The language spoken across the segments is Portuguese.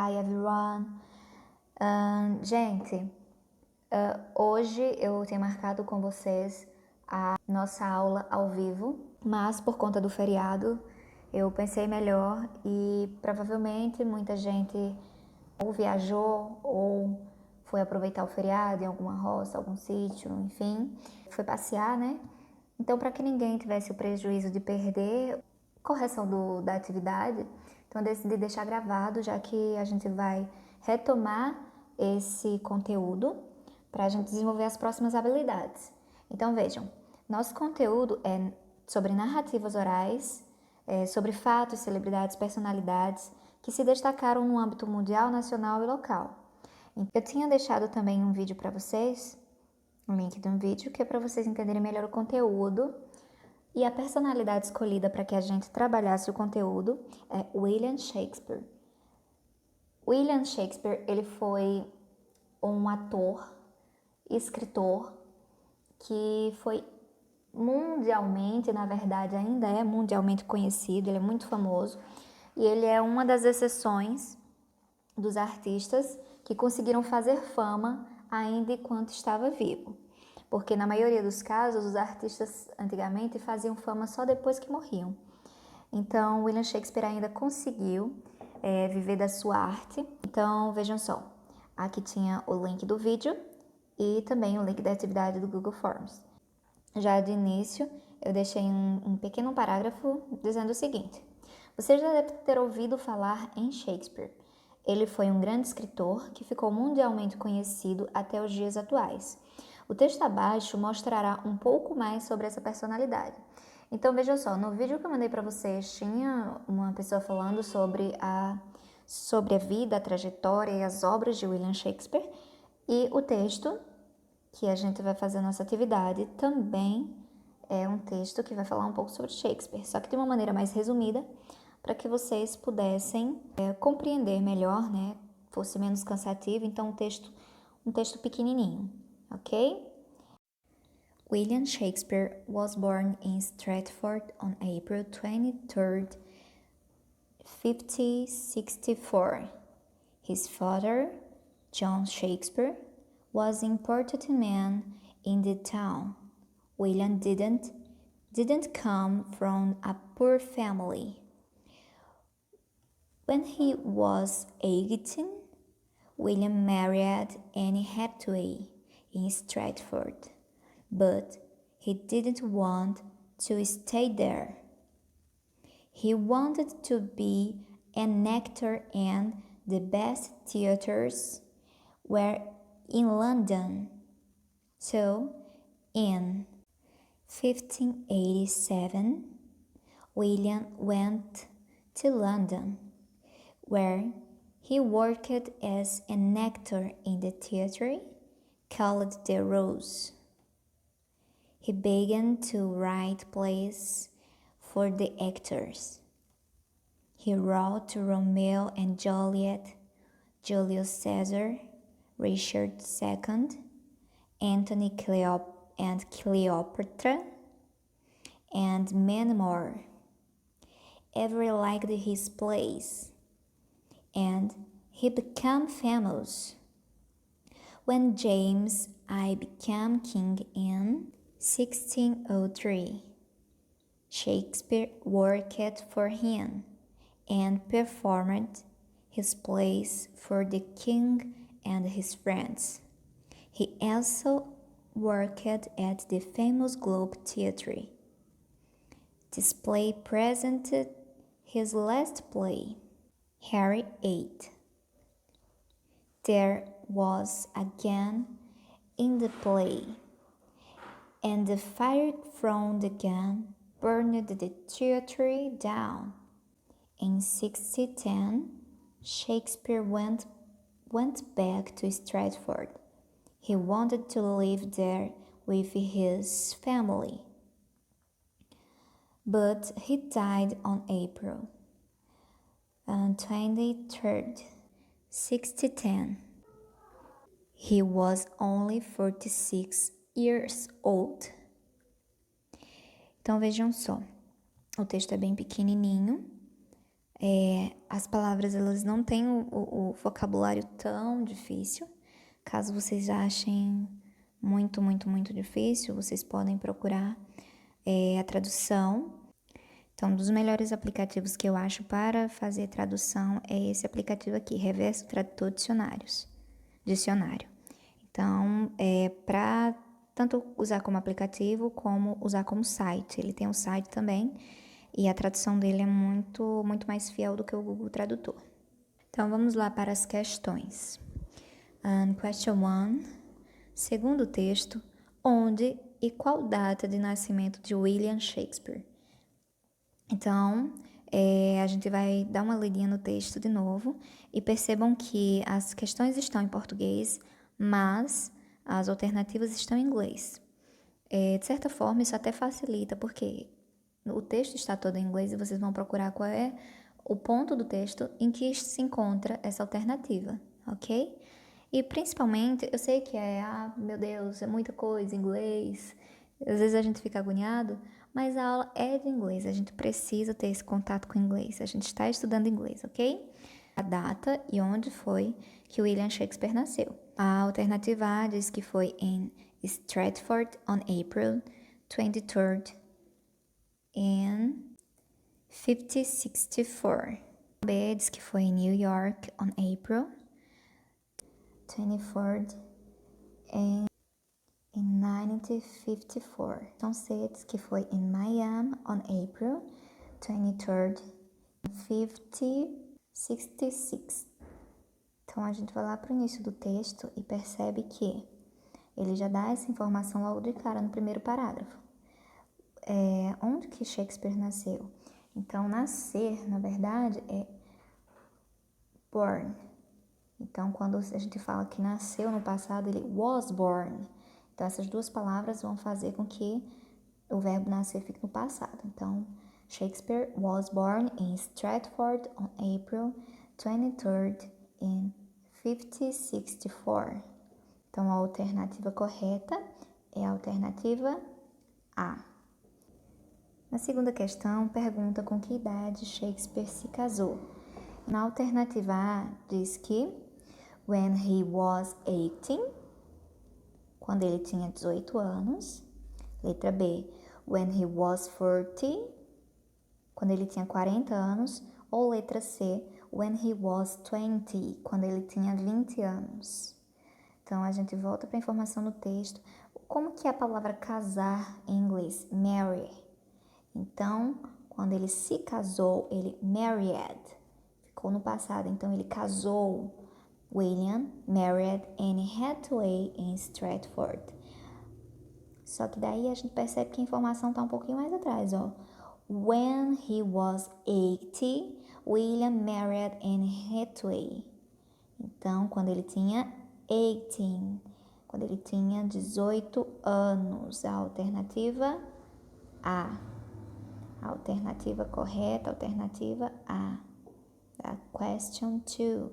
Hi everyone! Gente, hoje eu tenho marcado com vocês a nossa aula ao vivo, mas por conta do feriado eu pensei melhor e provavelmente muita gente ou viajou ou foi aproveitar o feriado em alguma roça, algum sítio, enfim, foi passear, né? Então, para que ninguém tivesse o prejuízo de perder correção da atividade, então eu decidi deixar gravado, já que a gente vai retomar esse conteúdo para a gente desenvolver as próximas habilidades. Então, vejam, nosso conteúdo é sobre narrativas orais, sobre fatos, celebridades, personalidades que se destacaram no âmbito mundial, nacional e local. Eu tinha deixado também um vídeo para vocês, um link de um vídeo, que é para vocês entenderem melhor o conteúdo. E a personalidade escolhida para que a gente trabalhasse o conteúdo é William Shakespeare. William Shakespeare, ele foi um ator, escritor, que foi mundialmente, na verdade ainda é mundialmente conhecido, ele é muito famoso, e ele é uma das exceções dos artistas que conseguiram fazer fama ainda enquanto estava vivo. Porque na maioria dos casos, os artistas antigamente faziam fama só depois que morriam. Então, William Shakespeare ainda conseguiu viver da sua arte. Então, vejam só, aqui tinha o link do vídeo e também o link da atividade do Google Forms. Já de início, eu deixei um pequeno parágrafo dizendo o seguinte: você já deve ter ouvido falar em Shakespeare. Ele foi um grande escritor que ficou mundialmente conhecido até os dias atuais. O texto abaixo mostrará um pouco mais sobre essa personalidade. Então, veja só, no vídeo que eu mandei para vocês, tinha uma pessoa falando sobre a vida, a trajetória e as obras de William Shakespeare, e o texto que a gente vai fazer a nossa atividade também é um texto que vai falar um pouco sobre Shakespeare, só que de uma maneira mais resumida, para que vocês pudessem compreender melhor, né? Fosse menos cansativo, então um texto pequenininho, ok? William Shakespeare was born in Stratford on April 23rd, 1564. His father, John Shakespeare, was an important man in the town. William didn't come from a poor family. When he was 18, William married Anne Hathaway in Stratford, but he didn't want to stay there. He wanted to be an actor, and the best theaters were in London. So, in 1587, William went to London, where he worked as an actor in the theatre called The Rose. He began to write plays for the actors. He wrote Romeo and Juliet, Julius Caesar, Richard II, Antony and Cleopatra, and many more. Everyone liked his plays, and he became famous. When James I became king in 1603, Shakespeare worked for him and performed his plays for the king and his friends. He also worked at the famous Globe Theatre. This play presented his last play, Henry VIII. There was a gun in the play, and the fire from the gun burned the theatre down. In 1610, Shakespeare went back to Stratford. He wanted to live there with his family, but he died on April 23rd, 1610. He was only 46 years old. Então vejam só, o texto é bem pequenininho, As palavras, elas não têm o vocabulário tão difícil. Caso vocês achem muito, muito, muito difícil, vocês podem procurar a tradução. Então, um dos melhores aplicativos que eu acho para fazer tradução é esse aplicativo aqui, Reverso Tradutor Dicionário. Então, para tanto usar como aplicativo, como usar como site. Ele tem um site também, e a tradução dele é muito, muito mais fiel do que o Google Tradutor. Então, vamos lá para as questões. Question 1. Segundo texto, onde e qual data de nascimento de William Shakespeare? Então, a gente vai dar uma lidinha no texto de novo e percebam que as questões estão em português, mas as alternativas estão em inglês. De certa forma, isso até facilita, porque o texto está todo em inglês e vocês vão procurar qual é o ponto do texto em que se encontra essa alternativa, ok? E principalmente, eu sei que meu Deus, é muita coisa, inglês, às vezes a gente fica agoniado, mas a aula é de inglês, a gente precisa ter esse contato com o inglês, a gente está estudando inglês, ok? A data e onde foi que William Shakespeare nasceu. A alternativa A diz que foi em Stratford on April 23rd in 1564. B diz que foi em New York on April 24th in 1954. Então C diz que foi em Miami on April 23rd in 1566. Então a gente vai lá para o início do texto e percebe que ele já dá essa informação logo de cara no primeiro parágrafo. Onde que Shakespeare nasceu? Então, nascer, na verdade, é born. Então, quando a gente fala que nasceu no passado, ele was born. Então, essas duas palavras vão fazer com que o verbo nascer fique no passado. Então, Shakespeare was born in Stratford on April 23rd in 1564. Então, a alternativa correta é a alternativa A. Na segunda questão, pergunta com que idade Shakespeare se casou. Na alternativa A, diz que when he was 18, quando ele tinha 18 anos. Letra B, when he was 40, quando ele tinha 40 anos. Ou letra C, when he was 20, quando ele tinha 20 anos. Então, a gente volta para a informação no texto. Como que é a palavra casar em inglês? Marry. Então, quando ele se casou, ele married. Ficou no passado, então ele casou. William married Anne Hathaway in Stratford. Só que daí a gente percebe que a informação está um pouquinho mais atrás, ó. When he was 80, William married Anne Hathaway. Então, quando ele tinha 18, quando ele tinha 18 anos, a alternativa A. A alternativa correta, alternativa A. Question 2.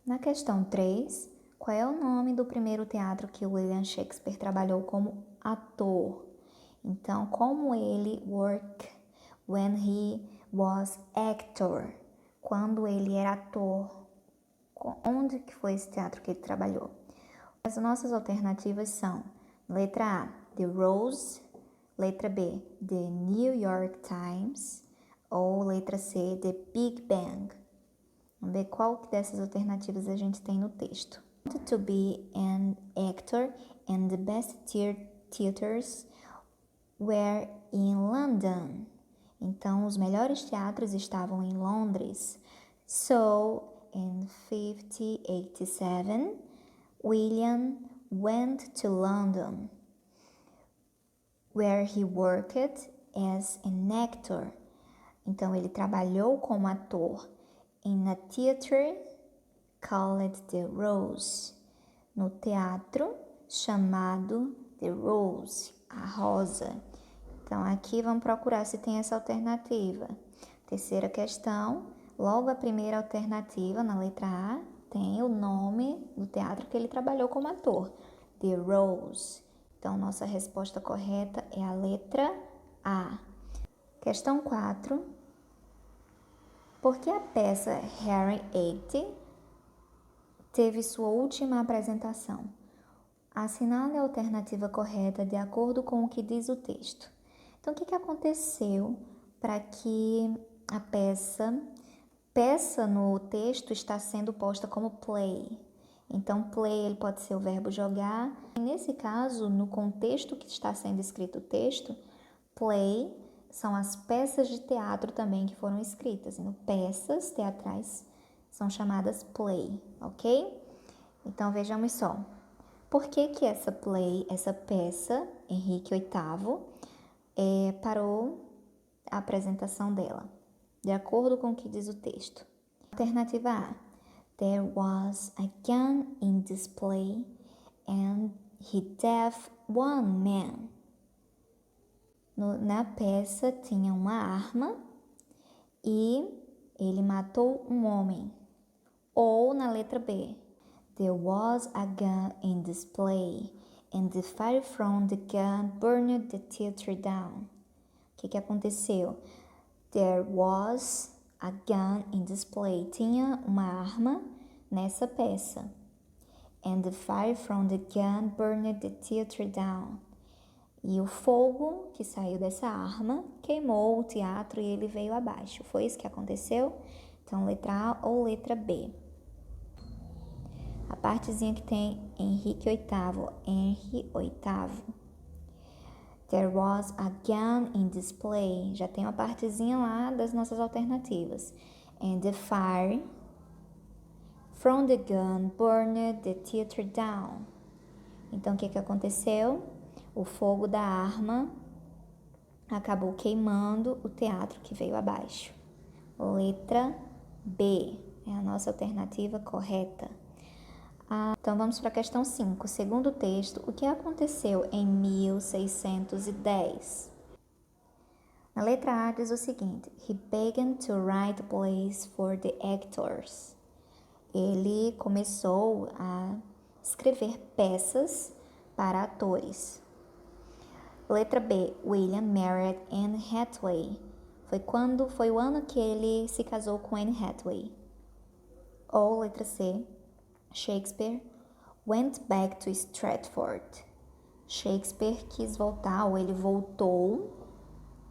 Na questão 3, qual é o nome do primeiro teatro que William Shakespeare trabalhou como ator? Então, como ele worked when he was actor? Quando ele era ator. Onde que foi esse teatro que ele trabalhou? As nossas alternativas são letra A, The Rose, letra B, The New York Times, ou letra C, The Big Bang. Vamos ver qual dessas alternativas a gente tem no texto. Wanted to be an actor and the best theaters were in London. Então, os melhores teatros estavam em Londres. So, in 1587, William went to London, where he worked as an actor. Então, ele trabalhou como ator in a theater called The Rose, no teatro chamado The Rose, a Rosa. Então, aqui vamos procurar se tem essa alternativa. Terceira questão, logo a primeira alternativa, na letra A, tem o nome do teatro que ele trabalhou como ator, The Rose. Então, nossa resposta correta é a letra A. Questão 4. Porque a peça Harry Ate teve sua última apresentação. Assinale a alternativa correta de acordo com o que diz o texto. Então, o que aconteceu para que a peça no texto está sendo posta como play? Então, play ele pode ser o verbo jogar. Nesse caso, no contexto que está sendo escrito o texto, play são as peças de teatro também que foram escritas. Então, peças teatrais são chamadas play, ok? Então, vejamos só. Por que essa peça, Henrique VIII, parou a apresentação dela? De acordo com o que diz o texto. Alternativa A. There was a gun in display and he deaf one man. Na peça tinha uma arma e ele matou um homem. Ou na letra B. There was a gun in display and the fire from the gun burned the theater down. O que aconteceu? There was a gun in display. Tinha uma arma nessa peça. And the fire from the gun burned the theater down. E o fogo que saiu dessa arma queimou o teatro e ele veio abaixo. Foi isso que aconteceu? Então, letra A ou letra B? A partezinha que tem Henrique VIII, Henry VIII. There was a gun in display. Já tem uma partezinha lá das nossas alternativas. And the fire from the gun burned the theater down. Então, o que aconteceu? O fogo da arma acabou queimando o teatro que veio abaixo. Letra B é a nossa alternativa correta. Então, vamos para a questão 5. Segundo o texto, o que aconteceu em 1610? Na letra A diz o seguinte: He began to write plays for the actors. Ele começou a escrever peças para atores. Letra B. William married Anne Hathaway. Foi o ano que ele se casou com Anne Hathaway. Ou letra C. Shakespeare went back to Stratford. Shakespeare quis voltar, ou ele voltou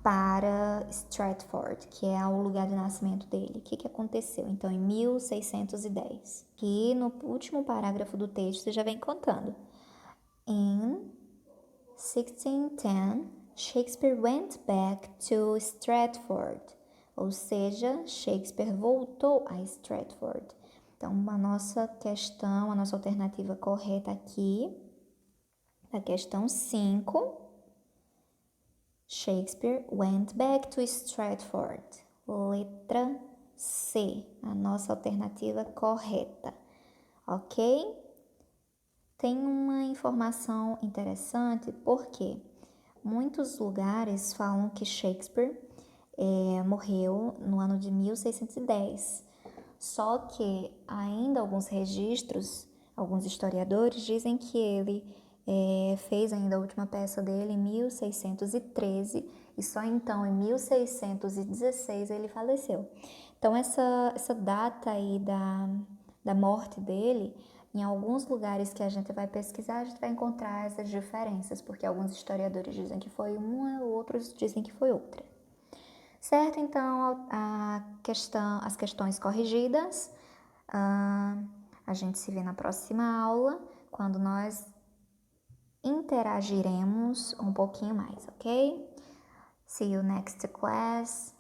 para Stratford, que é o lugar de nascimento dele. O que aconteceu? Então, em 1610. E no último parágrafo do texto já vem contando. In 1610, Shakespeare went back to Stratford. Ou seja, Shakespeare voltou a Stratford. Então, a nossa alternativa correta aqui, a questão 5, Shakespeare went back to Stratford. Letra C, a nossa alternativa correta, ok? Tem uma informação interessante porque muitos lugares falam que Shakespeare morreu no ano de 1610. Só que ainda alguns registros, alguns historiadores dizem que ele fez ainda a última peça dele em 1613 e só então em 1616 ele faleceu. Então essa data aí da morte dele, em alguns lugares que a gente vai pesquisar, a gente vai encontrar essas diferenças, porque alguns historiadores dizem que foi uma, outros dizem que foi outra. Certo? Então, as questões corrigidas, a gente se vê na próxima aula, quando nós interagiremos um pouquinho mais, ok? See you next class.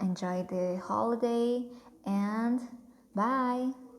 Enjoy the holiday and bye!